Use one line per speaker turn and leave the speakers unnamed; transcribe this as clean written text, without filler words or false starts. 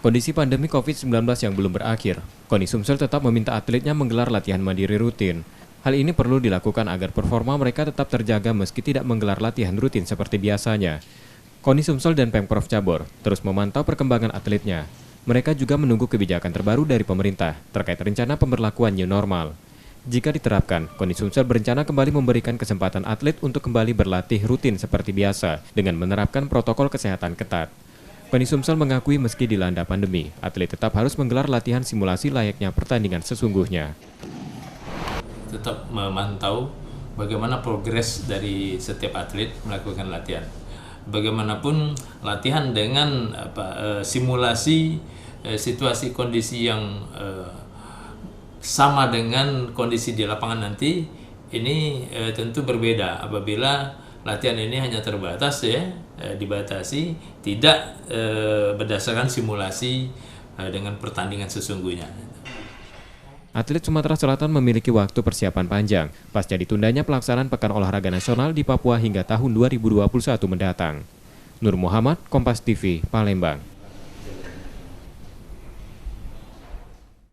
Kondisi pandemi COVID-19 yang belum berakhir, KONI Sumsel tetap meminta atletnya menggelar latihan mandiri rutin. Hal ini perlu dilakukan agar performa mereka tetap terjaga meski tidak menggelar latihan rutin seperti biasanya. KONI Sumsel dan Pemprov Cabor terus memantau perkembangan atletnya. Mereka juga menunggu kebijakan terbaru dari pemerintah terkait rencana pemberlakuan new normal. Jika diterapkan, KONI Sumsel berencana kembali memberikan kesempatan atlet untuk kembali berlatih rutin seperti biasa dengan menerapkan protokol kesehatan ketat. KONI Sumsel mengakui meski dilanda pandemi, atlet tetap harus menggelar latihan simulasi layaknya pertandingan sesungguhnya.
Tetap memantau bagaimana progres dari setiap atlet melakukan latihan. Bagaimanapun latihan dengan simulasi situasi kondisi yang sama dengan kondisi di lapangan nanti, ini tentu berbeda apabila latihan ini hanya terbatas dibatasi, tidak berdasarkan simulasi dengan pertandingan sesungguhnya.
Atlet Sumatera Selatan memiliki waktu persiapan panjang pasca ditundanya pelaksanaan Pekan Olahraga Nasional di Papua hingga tahun 2021 mendatang. Nur Muhammad, Kompas TV, Palembang.